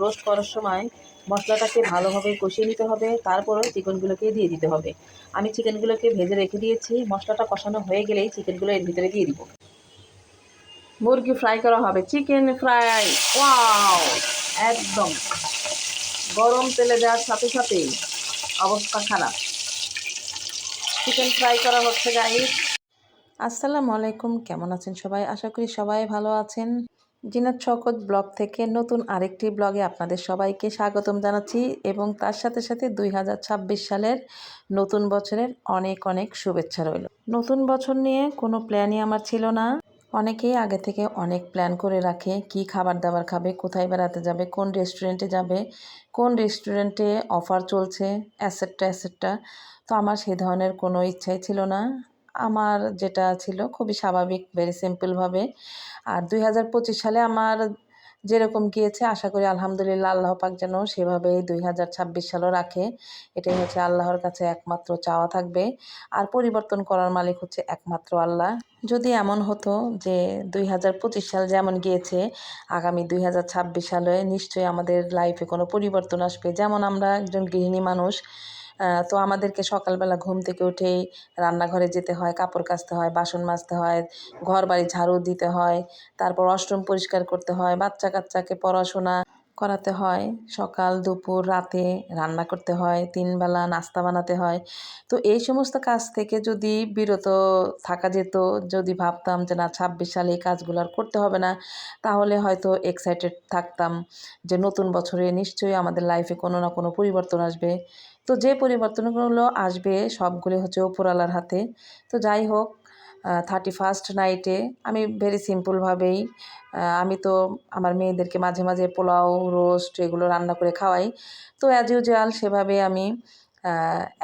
Roast করার সময় মশলাটাকে ভালোভাবে কষিয়ে নিতে হবে, তারপরে চিকেনগুলোকে দিয়ে দিতে হবে। আমি চিকেনগুলোকে ভেজে রেখে দিয়েছি, মশলাটা কষানো হয়ে গেলেই চিকেনগুলো এর ভিতরে দিয়ে দিব। মুরগি ফ্রাই করা হবে, চিকেন ফ্রাই। ওয়াও, একদম গরম তেলে দেওয়ার সাথে সাথেই অবস্থা খারাপ। চিকেন ফ্রাই করা হচ্ছে গাইস। আসসালামু আলাইকুম, কেমন আছেন সবাই? আশা করি সবাই ভালো আছেন। জিনাত শওকত ব্লগ থেকে নতুন আরেকটি ব্লগে আপনাদের সবাইকে স্বাগতম জানাচ্ছি এবং তার সাথে সাথে 2026 সালের নতুন বছরের অনেক অনেক শুভেচ্ছা রইল। নতুন বছর নিয়ে কোনো প্ল্যানই আমার ছিল না। অনেকেই আগে থেকে অনেক প্ল্যান করে রাখে, কি খাবার দাবার খাবে, কোথায় বেড়াতে যাবে, কোন রেস্টুরেন্টে যাবে, কোন রেস্টুরেন্টে অফার চলছে, অ্যাসেটটা অ্যাসেটটা। তো আমার সেই ধরনের কোনো ইচ্ছাই ছিল না। আমার যেটা ছিল খুবই স্বাভাবিক, ভেরি সিম্পলভাবে। আর 2025 সালে আমার যেরকম গিয়েছে, আশা করি আলহামদুলিল্লাহ আল্লাহ পাক যেন সেভাবেই 2026 সালও রাখে। এটাই হচ্ছে আল্লাহর কাছে একমাত্র চাওয়া থাকবে। আর পরিবর্তন করার মালিক হচ্ছে একমাত্র আল্লাহ। যদি এমন হতো যে 2025 সাল যেমন গিয়েছে, আগামী 2026 সালে নিশ্চয়ই আমাদের লাইফে কোনো পরিবর্তন আসবে। যেমন আমরা একজন গৃহিণী মানুষ, তো আমাদেরকে সকালবেলা ঘুম থেকে উঠেই রান্নাঘরে যেতে হয়, কাপড় কাচতে হয়, বাসন মাজতে হয়, ঘর বাড়ি ঝাড়ু দিতে হয়, তারপর ওয়াশরুম পরিষ্কার করতে হয়, বাচ্চা কাচ্চাকে পড়াশোনা করাতে হয়, সকাল দুপুর রাতে রান্না করতে হয়, 3 বেলা নাস্তা বানাতে হয়। তো এই সমস্ত কাজ থেকে যদি বিরত থাকা যেত, যদি ভাবতাম যে না 26 সালে এই কাজগুলো আর করতে হবে না, তাহলে হয়তো এক্সাইটেড থাকতাম যে নতুন বছরে নিশ্চয়ই আমাদের লাইফে কোনো না কোনো পরিবর্তন আসবে। তো যে পরিবর্তনগুলো আসবে সবগুলো হচ্ছে উপরওয়ালার হাতে। তো যাই হোক, 31st নাইটে আমি ভেরি সিম্পলভাবেই, আমি তো আমার মেয়েদেরকে মাঝে মাঝে পোলাও, রোস্ট এগুলো রান্না করে খাওয়াই। তো অ্যাজ ইউজুয়াল সেভাবে আমি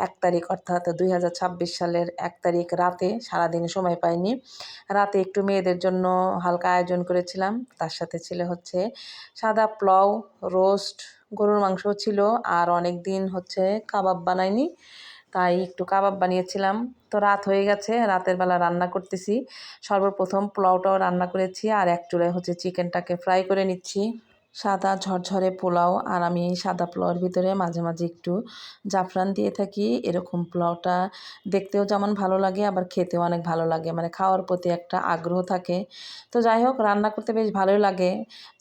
1 তারিখ অর্থাৎ 2026 সালের 1 তারিখ রাতে, সারাদিন সময় পাইনি, রাতে একটু মেয়েদের জন্য হালকা আয়োজন করেছিলাম। তার সাথে ছিল হচ্ছে সাদা পোলাও, রোস্ট, গরুর মাংসও ছিল। আর অনেক দিন হচ্ছে কাবাব বানাইনি, তাই একটু কাবাব বানিয়েছিলাম। তো রাত হয়ে গেছে, রাতের বেলা রান্না করতেছি। সর্বপ্রথম পোলাওটাও রান্না করেছি, আর এক চুলায় হচ্ছে চিকেনটাকে ফ্রাই করে নিচ্ছি। সাদা ঝরঝরে পোলাও, আর আমি সাদা পোলাওর ভিতরে মাঝে মাঝে একটু জাফরান দিয়ে থাকি। এরকম পোলাওটা দেখতেও যেমন ভালো লাগে, আবার খেতেও অনেক ভালো লাগে, মানে খাওয়ার প্রতি একটা আগ্রহ থাকে। তো যাই হোক, রান্না করতে বেশ ভালোই লাগে।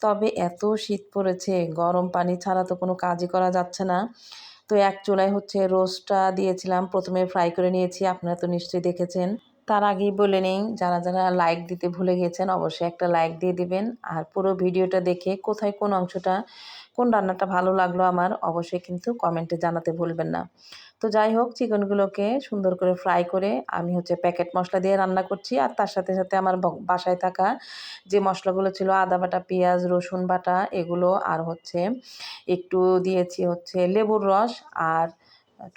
তবে এত শীত পড়েছে, গরম পানি ছাড়া তো কোনো কাজই করা যাচ্ছে না। তো এক চুলায় হচ্ছে রোস্টটা দিয়েছিলাম, প্রথমে ফ্রাই করে নিয়েছি, আপনারা তো নিশ্চয়ই দেখেছেন। তার আগেই বলে নেই, যারা যারা লাইক দিতে ভুলে গেছেন অবশ্যই একটা লাইক দিয়ে দিবেন। আর পুরো ভিডিওটা দেখে কোথায় কোন অংশটা, কোন রান্নাটা ভালো লাগলো আমার অবশ্যই কিন্তু কমেন্টে জানাতে ভুলবেন না। তো যাই হোক, চিকেনগুলোকে সুন্দর করে ফ্রাই করে আমি হচ্ছে প্যাকেট মশলা দিয়ে রান্না করছি। আর তার সাথে সাথে আমার বাসায় থাকা যে মশলাগুলো ছিল, আদা বাটা, পেঁয়াজ, রসুন বাটা এগুলো, আর হচ্ছে একটু দিয়েছি হচ্ছে লেবুর রস, আর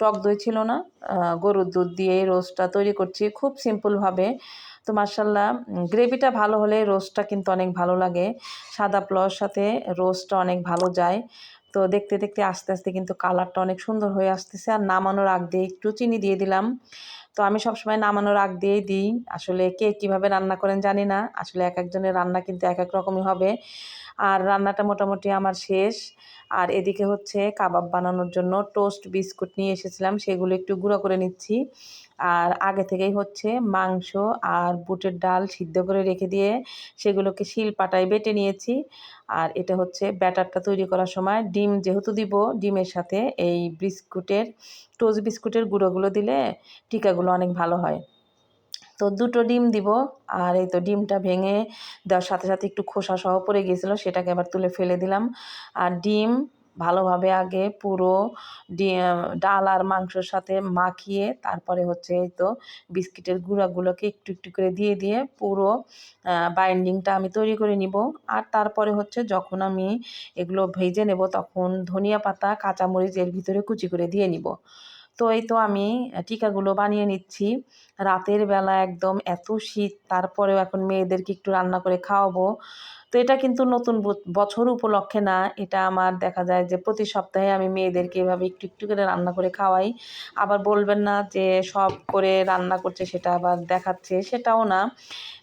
টক দই ছিল না, গরুর দুধ দিয়ে রোস্টটা তৈরি করছি খুব সিম্পলভাবে। তো মাশাল্লাহ, গ্রেভিটা ভালো হলে রোস্টটা কিন্তু অনেক ভালো লাগে। সাদা পোলাওর সাথে রোস্টটা অনেক ভালো যায়। তো দেখতে দেখতে আস্তে আস্তে কিন্তু কালারটা অনেক সুন্দর হয়ে আসতেছে। আর নামানোর আগ দিয়ে একটু চিনি দিয়ে দিলাম। তো আমি সবসময় নামানোর আগ দিয়েই দিই। আসলে কে কীভাবে রান্না করেন জানি না, আসলে এক একজনের রান্না কিন্তু এক এক রকমই হবে। আর রান্নাটা মোটামুটি আমার শেষ। আর এদিকে হচ্ছে কাবাব বানানোর জন্য টোস্ট বিস্কুট নিয়ে এসেছিলাম, সেগুলো একটু গুঁড়ো করে নিচ্ছি। আর আগে থেকেই হচ্ছে মাংস আর বুটের ডাল সিদ্ধ করে রেখে দিয়ে সেগুলোকে শিলপাটায় বেটে নিয়েছি। আর এটা হচ্ছে ব্যাটারটা তৈরি করার সময় ডিম যেহেতু দিব, ডিমের সাথে এই টোস্ট বিস্কুটের গুঁড়োগুলো দিলে টিকাগুলো অনেক ভালো হয়। তো 2টো ডিম দিব। আর এই তো ডিমটা ভেঙে দেওয়ার সাথে সাথে একটু খোসা সহ পড়ে গিয়েছিলো, সেটাকে আবার তুলে ফেলে দিলাম। আর ডিম ভালোভাবে আগে পুরো ডাল আর মাংসর সাথে মাখিয়ে তারপরে হচ্ছে এই তো বিস্কিটের গুঁড়াগুলোকে একটু একটু করে দিয়ে দিয়ে পুরো বাইন্ডিংটা আমি তৈরি করে নিব। আর তারপরে হচ্ছে যখন আমি এগুলো ভেজে নেব, তখন ধনিয়া পাতা, কাঁচামরিচ এর ভিতরে কুচি করে দিয়ে নিব। তো এই তো আমি টিকাগুলো বানিয়ে নিচ্ছি। রাতের বেলা একদম এত শীত, তারপরেও এখন মেয়েদেরকে একটু রান্না করে খাওয়াবো। তো এটা কিন্তু নতুন বছর উপলক্ষে না, এটা আমার দেখা যায় যে প্রতি সপ্তাহে আমি মেয়েদেরকে এভাবে একটু একটু করে রান্না করে খাওয়াই। আবার বলবেন না যে সব করে রান্না করছে সেটা আবার দেখাচ্ছে, সেটাও না।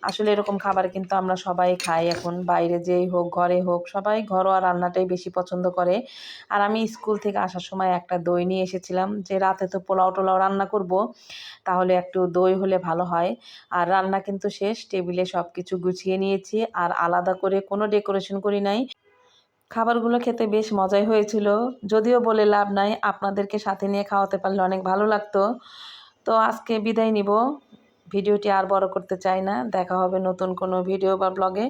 আসলে এরকম খাবার কিন্তু আমরা সবাই খাই এখন, বাইরে যেই হোক ঘরে হোক সবাই ঘরোয়া রান্নাটাই বেশি পছন্দ করে। আর আমি স্কুল থেকে আসার সময় একটা দই নিয়ে এসেছিলাম, যে রাতে তো পোলাও টোলাও রান্না করব, তাহলে একটু দই হলে ভালো হয়। আর রান্না কিন্তু শেষ, টেবিলে সব কিছু গুছিয়ে নিয়েছি, আর আলাদা করে কোনো ডেকোরেশন করি নাই। খাবারগুলো খেতে বেশ মজাই হয়েছিল, যদিও বলে লাভ নাই, আপনাদেরকে সাথে নিয়ে খাওয়াতে পারলে অনেক ভালো লাগতো। তো আজকে বিদায় নিব, ভিডিওটি আর বড় করতে চাই না। দেখা হবে নতুন কোনো ভিডিও বা ব্লগে।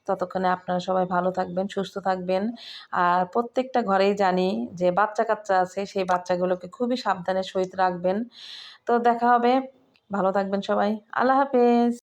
ততক্ষণে আপনারা সবাই ভালো থাকবেন, সুস্থ থাকবেন। আর প্রত্যেকটা ঘরেই জানি যে বাচ্চা কাচ্চা আছে, সেই বাচ্চাগুলোকে খুবই সাবধানের সহিত রাখবেন। তো দেখা হবে, ভালো থাকবেন সবাই। আল্লাহ হাফেজ।